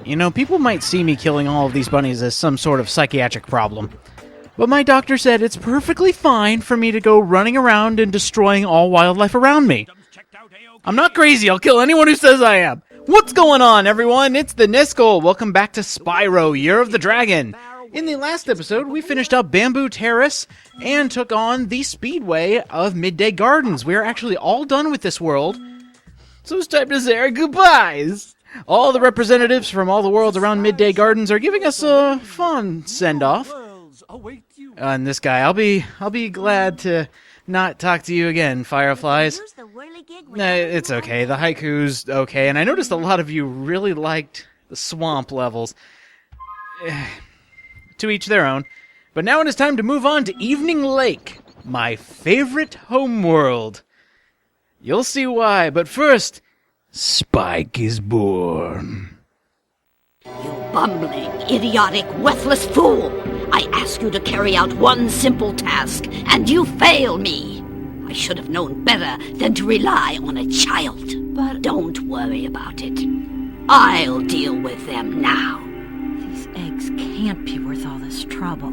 You know, people might see me killing all of these bunnies as some sort of psychiatric problem. But my doctor said it's perfectly fine for me to go running around and destroying all wildlife around me. I'm not crazy, I'll kill anyone who says I am. What's going on, everyone? It's the Niskel. Welcome back to Spyro, Year of the Dragon. In the last episode, we finished up Bamboo Terrace and took on the Speedway of Midday Gardens. We are actually all done with this world, so it's time to say our goodbyes. All the representatives from all the worlds around Midday Gardens are giving us a fun send-off. And this guy, I'll be glad to not talk to you again, Fireflies. It's okay, the haiku's okay, and I noticed a lot of you really liked the swamp levels. To each their own. But now it is time to move on to Evening Lake, my favorite homeworld. You'll see why, but first, Spike is born. You bumbling, idiotic, worthless fool! I ask you to carry out one simple task, and you fail me! I should have known better than to rely on a child. But don't worry about it. I'll deal with them now. These eggs can't be worth all this trouble.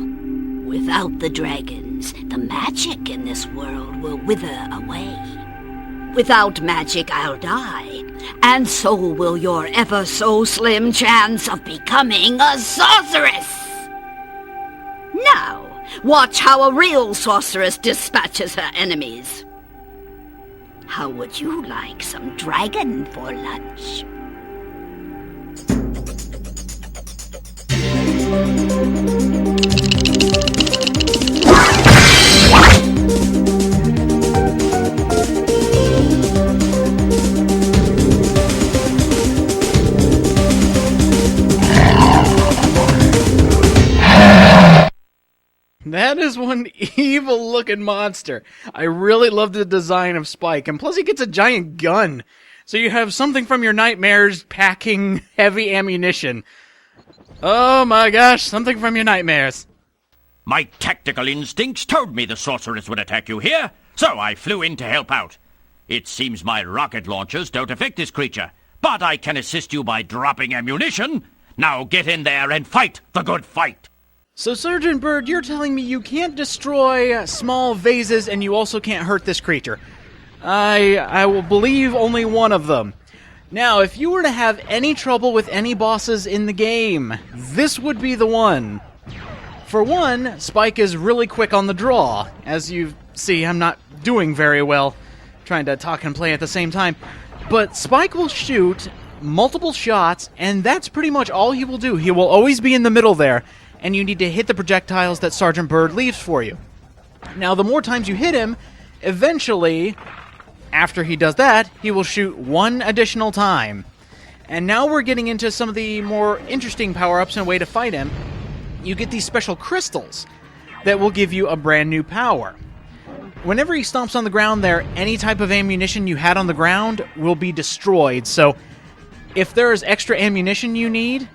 Without the dragons, the magic in this world will wither away. Without magic, I'll die, and so will your ever-so-slim chance of becoming a sorceress! Now, watch how a real sorceress dispatches her enemies. How would you like some dragon for lunch? That is one evil-looking monster. I really love the design of Spike, and plus he gets a giant gun. So you have something from your nightmares packing heavy ammunition. Oh my gosh, something from your nightmares. My tactical instincts told me the sorceress would attack you here, so I flew in to help out. It seems my rocket launchers don't affect this creature, but I can assist you by dropping ammunition. Now get in there and fight the good fight. So Sergeant Bird, you're telling me you can't destroy small vases and you also can't hurt this creature. I will believe only one of them. Now, if you were to have any trouble with any bosses in the game, this would be the one. For one, Spike is really quick on the draw. As you see, I'm not doing very well trying to talk and play at the same time. But Spike will shoot multiple shots, and that's pretty much all he will do. He will always be in the middle there, and you need to hit the projectiles that Sergeant Bird leaves for you. Now, the more times you hit him, eventually, after he does that, he will shoot one additional time. And now we're getting into some of the more interesting power-ups and a way to fight him. You get these special crystals that will give you a brand new power. Whenever he stomps on the ground there, any type of ammunition you had on the ground will be destroyed. So if there is extra ammunition you need,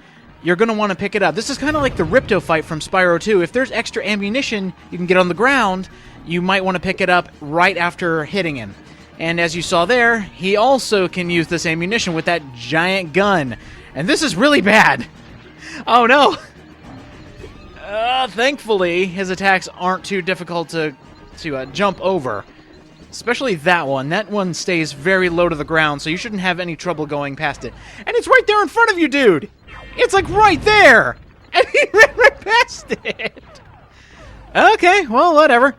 you're going to want to pick it up. This is kind of like the Ripto fight from Spyro 2. If there's extra ammunition you can get on the ground, you might want to pick it up right after hitting him. And as you saw there, he also can use this ammunition with that giant gun. And this is really bad. Oh no! Thankfully, his attacks aren't too difficult to jump over. Especially that one. That one stays very low to the ground, so you shouldn't have any trouble going past it. And it's right there in front of you, dude! It's like right there! And he ran right past it! Okay, well, whatever.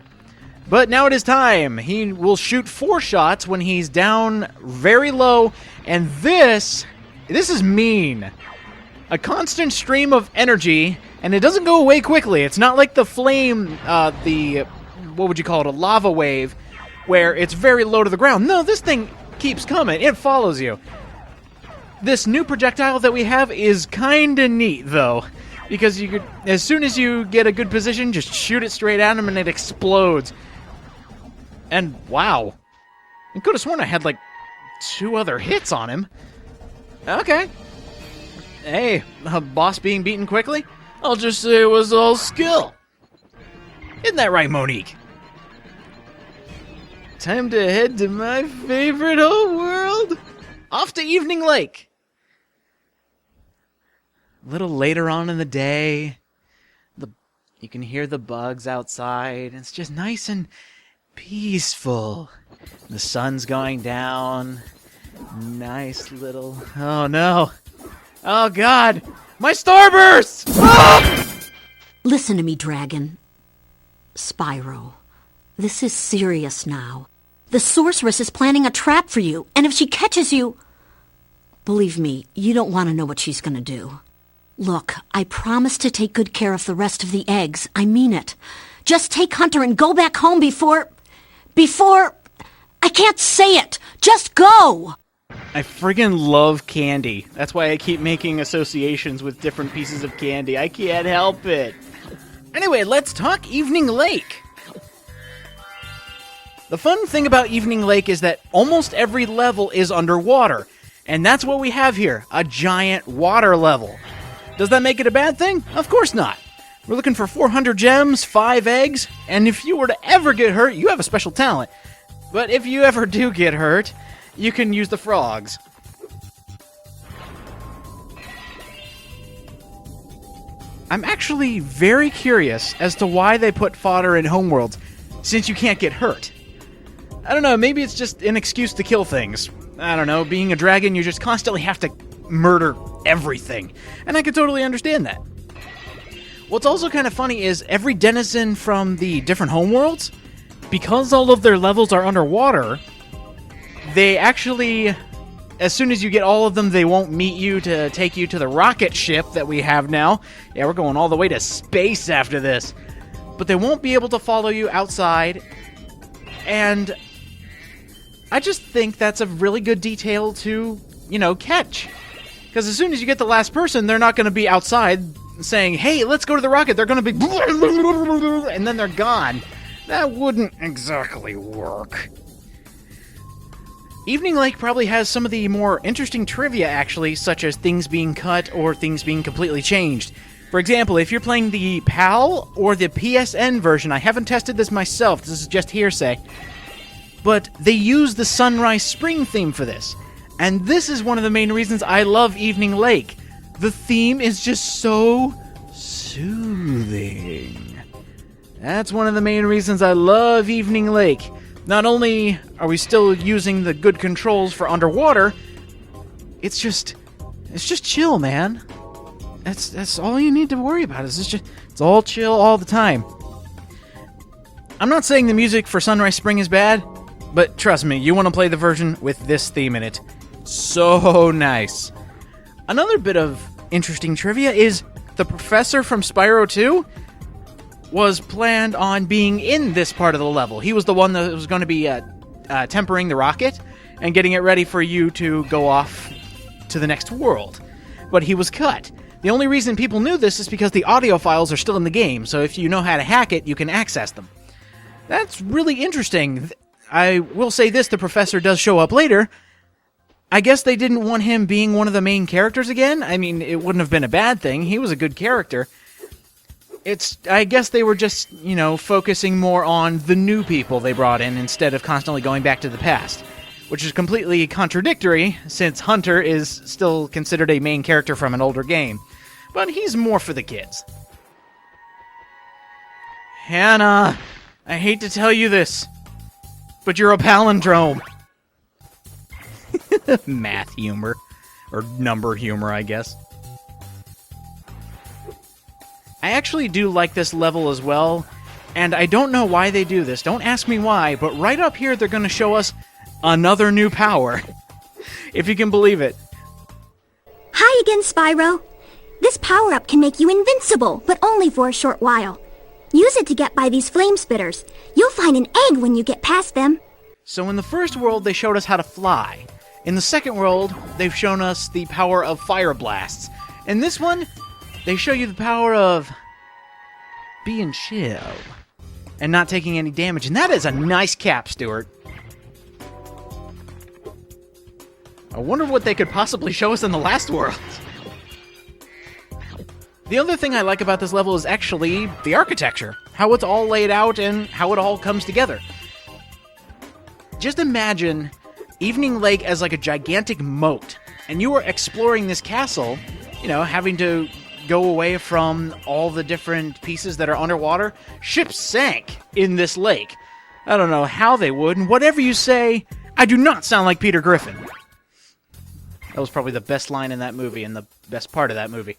But now it is time. He will shoot 4 shots when he's down very low, and this is mean. A constant stream of energy, and it doesn't go away quickly. It's not like the flame, what would you call it, a lava wave, where it's very low to the ground. No, this thing keeps coming. It follows you. This new projectile that we have is kinda neat, though, because you could, as soon as you get a good position, just shoot it straight at him and it explodes. And wow, I could have sworn I had like 2 other hits on him. Okay. Hey, a boss being beaten quickly? I'll just say it was all skill. Isn't that right, Monique? Time to head to my favorite whole world. Off to Evening Lake. A little later on in the day, you can hear the bugs outside. It's just nice and peaceful. The sun's going down. Nice little... Oh, no. Oh, God. My starburst! Ah! Listen to me, Dragon. Spyro, this is serious now. The sorceress is planning a trap for you, and if she catches you... Believe me, you don't want to know what she's going to do. Look, I promise to take good care of the rest of the eggs. I mean it. Just take Hunter and go back home before... I can't say it. Just go! I friggin' love candy. That's why I keep making associations with different pieces of candy. I can't help it. Anyway, let's talk Evening Lake. The fun thing about Evening Lake is that almost every level is underwater. And that's what we have here, a giant water level. Does that make it a bad thing? Of course not. We're looking for 400 gems, 5 eggs, and if you were to ever get hurt, you have a special talent. But if you ever do get hurt, you can use the frogs. I'm actually very curious as to why they put fodder in Homeworld, since you can't get hurt. I don't know, maybe it's just an excuse to kill things. I don't know, being a dragon, you just constantly have to murder everything. And I can totally understand that. What's also kind of funny is every denizen from the different homeworlds, because all of their levels are underwater, they actually, as soon as you get all of them, they won't meet you to take you to the rocket ship that we have now. Yeah, we're going all the way to space after this. But they won't be able to follow you outside. And I just think that's a really good detail to, catch. Because as soon as you get the last person, they're not going to be outside saying, hey, let's go to the rocket. They're going to be... and then they're gone. That wouldn't exactly work. Evening Lake probably has some of the more interesting trivia, actually, such as things being cut or things being completely changed. For example, if you're playing the PAL or the PSN version, I haven't tested this myself, this is just hearsay, but they use the Sunrise Spring theme for this. And this is one of the main reasons I love Evening Lake. The theme is just so soothing. That's one of the main reasons I love Evening Lake. Not only are we still using the good controls for underwater, it's just chill, man. That's all you need to worry about. It's all chill all the time. I'm not saying the music for Sunrise Spring is bad, but trust me, you want to play the version with this theme in it. So nice. Another bit of interesting trivia is the professor from Spyro 2 was planned on being in this part of the level. He was the one that was going to be tempering the rocket and getting it ready for you to go off to the next world. But he was cut. The only reason people knew this is because the audio files are still in the game, so if you know how to hack it, you can access them. That's really interesting. I will say this, the professor does show up later. I guess they didn't want him being one of the main characters again. I mean, it wouldn't have been a bad thing. He was a good character. I guess they were just, focusing more on the new people they brought in instead of constantly going back to the past. Which is completely contradictory, since Hunter is still considered a main character from an older game. But he's more for the kids. Hannah, I hate to tell you this, but you're a palindrome. Math humor. Or number humor, I guess. I actually do like this level as well, and I don't know why they do this. Don't ask me why, but right up here they're going to show us another new power. If you can believe it. Hi again, Spyro. This power-up can make you invincible, but only for a short while. Use it to get by these flame spitters. You'll find an egg when you get past them. So in the first world, they showed us how to fly. In the second world, they've shown us the power of fire blasts. In this one, they show you the power of being chill and not taking any damage. And that is a nice cap, Stuart. I wonder what they could possibly show us in the last world. The other thing I like about this level is actually the architecture. How it's all laid out and how it all comes together. Just imagine Evening Lake as like a gigantic moat. And you are exploring this castle having to go away from all the different pieces that are underwater. Ships sank in this lake. I don't know how they would, and whatever you say, I do not sound like Peter Griffin. That was probably the best line in that movie and the best part of that movie.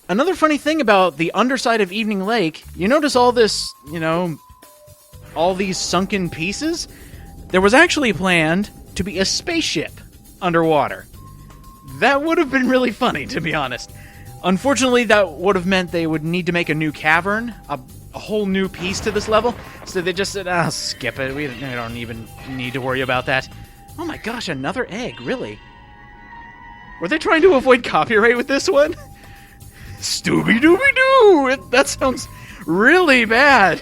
Another funny thing about the underside of Evening Lake, you notice all this, all these sunken pieces? There was actually planned to be a spaceship underwater. That would have been really funny, to be honest. Unfortunately, that would have meant they would need to make a new cavern, a whole new piece to this level, so they just said, skip it, we don't even need to worry about that. Oh my gosh, another egg, really? Were they trying to avoid copyright with this one? Stooby-Dooby-Doo! That sounds really bad.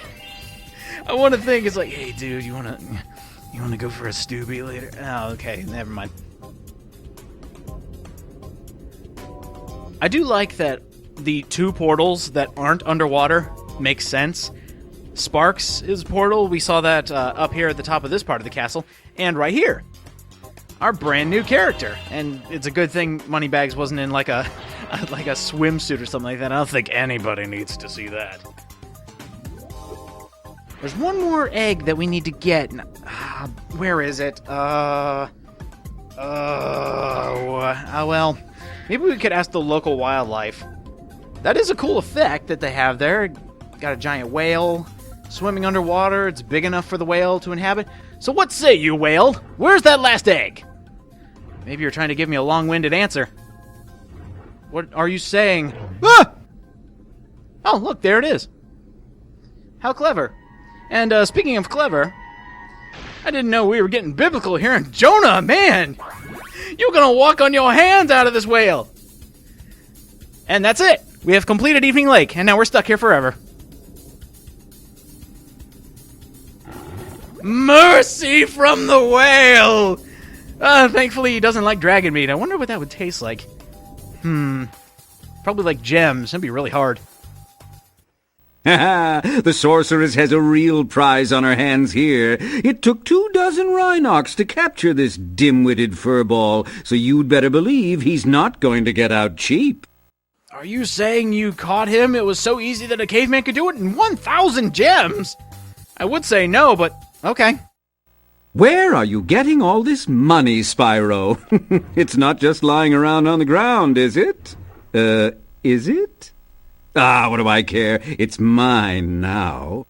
I want to think, it's like, hey dude, you want to go for a Stooby later? Oh, okay, never mind. I do like that the two portals that aren't underwater make sense. Sparks' portal, we saw that up here at the top of this part of the castle, and right here. Our brand new character. And it's a good thing Moneybags wasn't in like a swimsuit or something like that. I don't think anybody needs to see that. There's one more egg that we need to get. Where is it? Well, maybe we could ask the local wildlife. That is a cool effect that they have there. Got a giant whale swimming underwater. It's big enough for the whale to inhabit. So what say you, whale? Where's that last egg? Maybe you're trying to give me a long-winded answer. What are you saying? Ah! Oh, look, there it is. How clever. And speaking of clever, I didn't know we were getting biblical here in Jonah, man! You're gonna walk on your hands out of this whale! And that's it! We have completed Evening Lake, and now we're stuck here forever. Mercy from the whale! Thankfully he doesn't like dragon meat. I wonder what that would taste like. Probably like gems. That'd be really hard. The sorceress has a real prize on her hands here. It took 24 Rhinox to capture this dim-witted furball, so you'd better believe he's not going to get out cheap. Are you saying you caught him? It was so easy that a caveman could do it in 1,000 gems? I would say no, but okay. Where are you getting all this money, Spyro? It's not just lying around on the ground, is it? Is it? What do I care? It's mine now.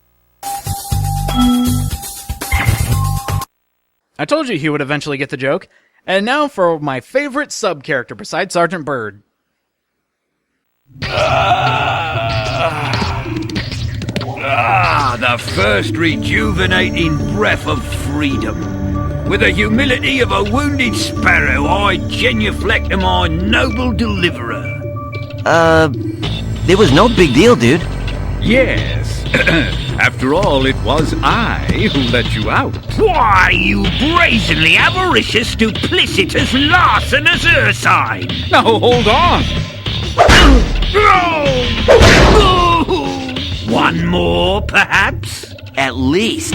I told you he would eventually get the joke. And now for my favorite sub-character besides Sergeant Bird. The first rejuvenating breath of freedom. With the humility of a wounded sparrow, I genuflect to my noble deliverer. It was no big deal, dude. Yes. After all, it was I who let you out. Why, you brazenly avaricious, duplicitous, larcenous ursine! Now, hold on. One more, perhaps? At least.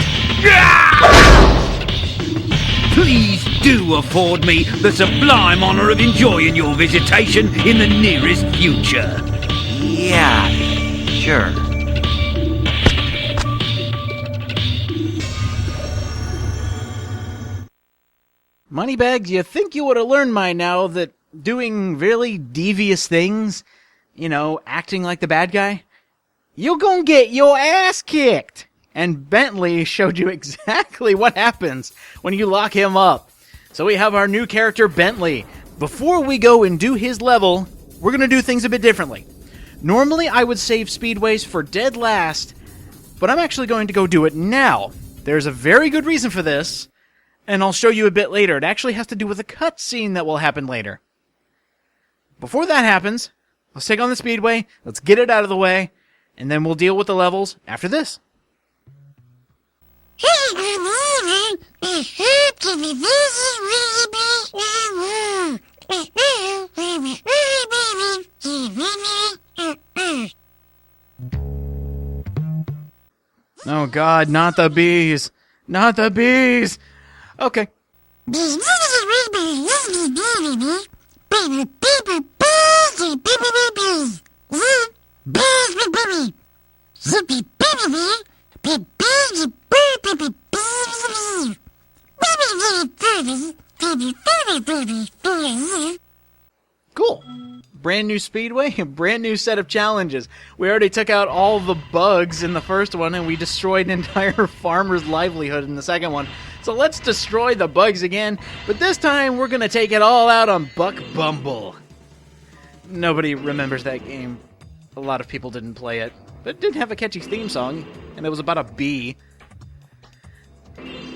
Please do afford me the sublime honor of enjoying your visitation in the nearest future. Yeah, sure. Moneybags, you think you would have learned by now that doing really devious things, acting like the bad guy, you're gonna get your ass kicked. And Bentley showed you exactly what happens when you lock him up. So we have our new character, Bentley. Before we go and do his level, we're gonna do things a bit differently. Normally, I would save Speedways for dead last, but I'm actually going to go do it now. There's a very good reason for this, and I'll show you a bit later. It actually has to do with a cutscene that will happen later. Before that happens, let's take on the Speedway, let's get it out of the way, and then we'll deal with the levels after this. Oh God, not the bees! Not the bees! Okay. Cool. Brand new Speedway, a brand new set of challenges. We already took out all the bugs in the first one, and we destroyed an entire farmer's livelihood in the second one. So let's destroy the bugs again, but this time we're going to take it all out on Buck Bumble. Nobody remembers that game. A lot of people didn't play it, but it did have a catchy theme song, and it was about a bee.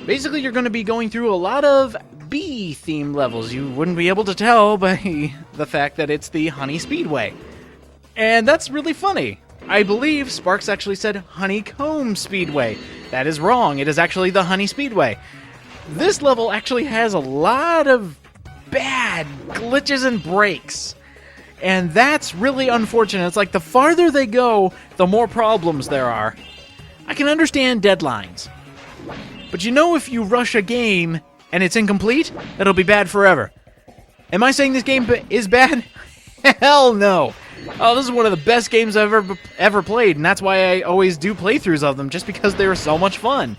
Basically, you're going to be going through a lot of bee-themed levels. You wouldn't be able to tell by the fact that it's the Honey Speedway. And that's really funny. I believe Sparks actually said Honeycomb Speedway. That is wrong. It is actually the Honey Speedway. This level actually has a lot of bad glitches and breaks. And that's really unfortunate. It's like the farther they go, the more problems there are. I can understand deadlines. But you know, if you rush a game and it's incomplete, it'll be bad forever. Am I saying this game is bad? Hell no. Oh, this is one of the best games I've ever played, and that's why I always do playthroughs of them, just because they are so much fun.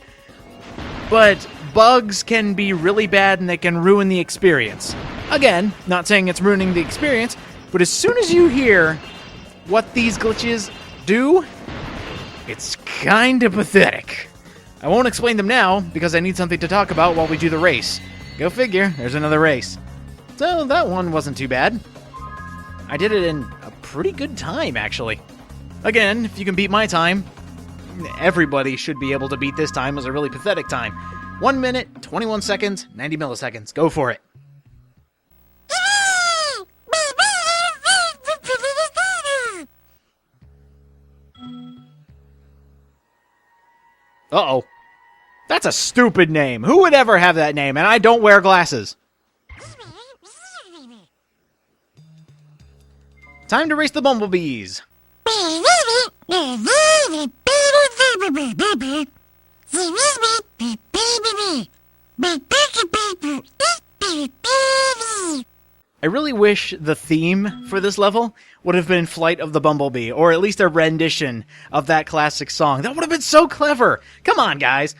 But bugs can be really bad and they can ruin the experience. Again, not saying it's ruining the experience, but as soon as you hear what these glitches do, it's kind of pathetic. I won't explain them now, because I need something to talk about while we do the race. Go figure, there's another race. So that one wasn't too bad. I did it in a pretty good time, actually. Again, if you can beat my time, everybody should be able to beat this time. It was a really pathetic time. 1 minute, 21 seconds, 90 milliseconds. Go for it. Uh-oh. That's a stupid name. Who would ever have that name? And I don't wear glasses. Time to race the bumblebees. I really wish the theme for this level would have been Flight of the Bumblebee, or at least a rendition of that classic song. That would have been so clever. Come on, guys.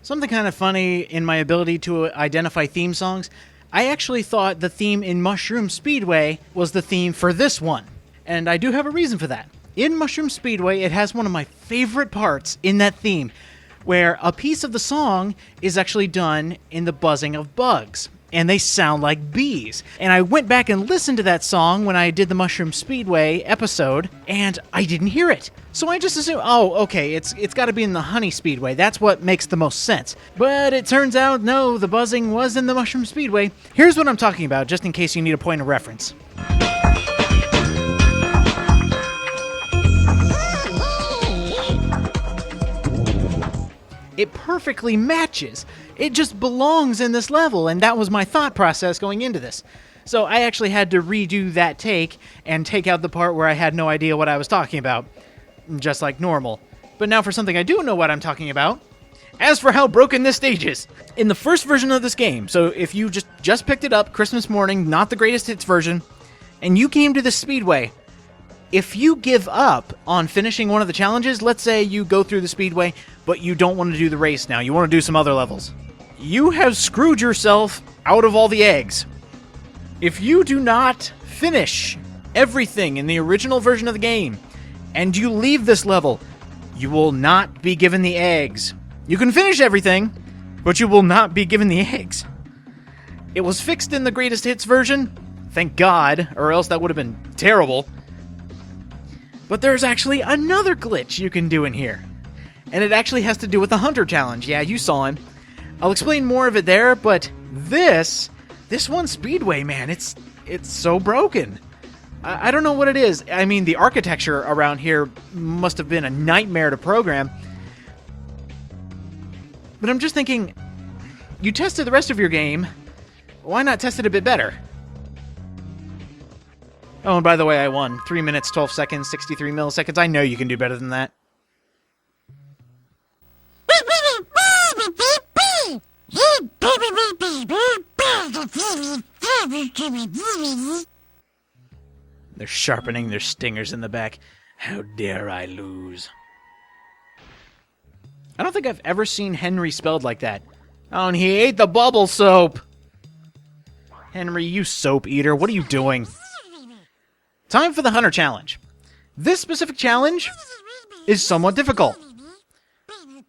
Something kind of funny in my ability to identify theme songs, I actually thought the theme in Mushroom Speedway was the theme for this one. And I do have a reason for that. In Mushroom Speedway, it has one of my favorite parts in that theme, where a piece of the song is actually done in the buzzing of bugs, and they sound like bees. And I went back and listened to that song when I did the Mushroom Speedway episode, and I didn't hear it. So I just assumed, oh, okay, it's got to be in the Honey Speedway. That's what makes the most sense. But it turns out, no, the buzzing was in the Mushroom Speedway. Here's what I'm talking about, just in case you need a point of reference. It perfectly matches. It just belongs in this level, and that was my thought process going into this. So I actually had to redo that take and take out the part where I had no idea what I was talking about, just like normal. But now for something I do know what I'm talking about. As for how broken this stage is. In the first version of this game, so if you just picked it up Christmas morning, not the greatest hits version, and you came to the Speedway, if you give up on finishing one of the challenges, let's say you go through the Speedway, but you don't want to do the race now, you want to do some other levels, you have screwed yourself out of all the eggs. If you do not finish everything in the original version of the game, and you leave this level, you will not be given the eggs. You can finish everything, but you will not be given the eggs. It was fixed in the greatest hits version, thank God, or else that would have been terrible. But there's actually another glitch you can do in here. And it actually has to do with the Hunter Challenge. Yeah, you saw him. I'll explain more of it there, but this one Speedway, man, it's so broken. I don't know what it is. I mean, the architecture around here must have been a nightmare to program. But I'm just thinking, you tested the rest of your game, why not test it a bit better? Oh, and by the way, I won. 3 minutes, 12 seconds, 63 milliseconds. I know you can do better than that. They're sharpening their stingers in the back. How dare I lose? I don't think I've ever seen Henry spelled like that. Oh, and he ate the bubble soap! Henry, you soap eater, what are you doing? Time for the Hunter Challenge. This specific challenge is somewhat difficult.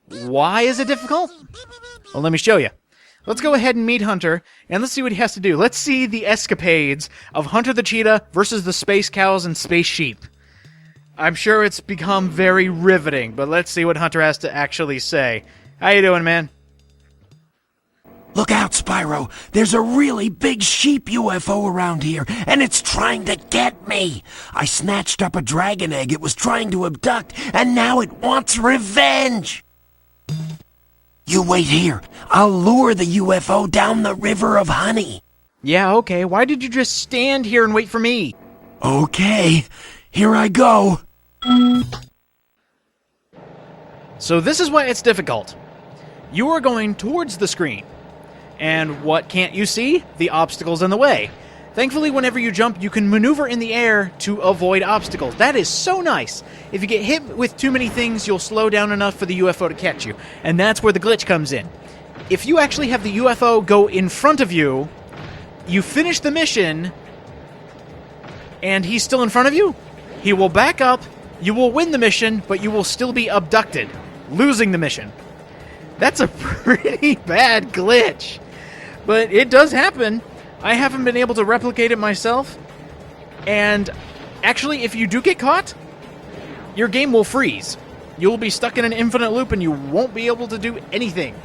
Why is it difficult? Well, let me show you. Let's go ahead and meet Hunter, and let's see what he has to do. Let's see the escapades of Hunter the Cheetah versus the space cows and space sheep. I'm sure it's become very riveting, but let's see what Hunter has to actually say. How you doing, man? Look out, Spyro. There's a really big sheep UFO around here, and it's trying to get me. I snatched up a dragon egg it was trying to abduct, and now it wants revenge. You wait here. I'll lure the UFO down the river of honey. Yeah, okay. Why did you just stand here and wait for me? Okay, here I go. So this is why it's difficult. You are going towards the screen. And what can't you see? The obstacles in the way. Thankfully, whenever you jump, you can maneuver in the air to avoid obstacles. That is so nice. If you get hit with too many things, you'll slow down enough for the UFO to catch you. And that's where the glitch comes in. If you actually have the UFO go in front of you, you finish the mission, and he's still in front of you, he will back up, you will win the mission, but you will still be abducted, losing the mission. That's a pretty bad glitch. But it does happen. I haven't been able to replicate it myself. And actually, if you do get caught, your game will freeze. You'll be stuck in an infinite loop and you won't be able to do anything.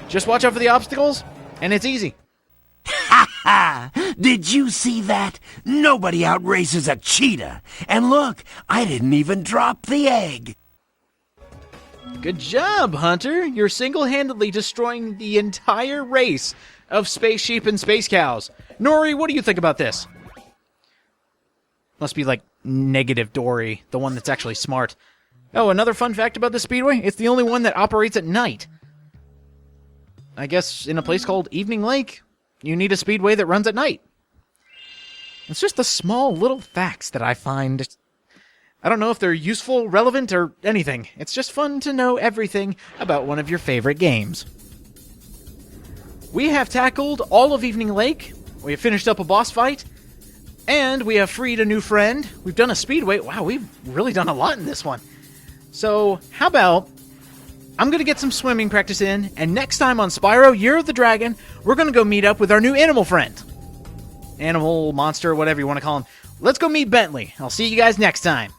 Just watch out for the obstacles, and it's easy. Ha ha! Did you see that? Nobody outraces a cheetah. And look, I didn't even drop the egg. Good job, Hunter. You're single-handedly destroying the entire race of space sheep and space cows. Nori, what do you think about this? Must be like negative Dory, the one that's actually smart. Oh, another fun fact about the Speedway, it's the only one that operates at night. I guess in a place called Evening Lake, you need a Speedway that runs at night. It's just the small little facts that I find. I don't know if they're useful, relevant, or anything. It's just fun to know everything about one of your favorite games. We have tackled all of Evening Lake. We have finished up a boss fight. And we have freed a new friend. We've done a Speedway. Wow, we've really done a lot in this one. So, how about I'm going to get some swimming practice in, and next time on Spyro, Year of the Dragon, we're going to go meet up with our new animal friend. Animal, monster, whatever you want to call him. Let's go meet Bentley. I'll see you guys next time.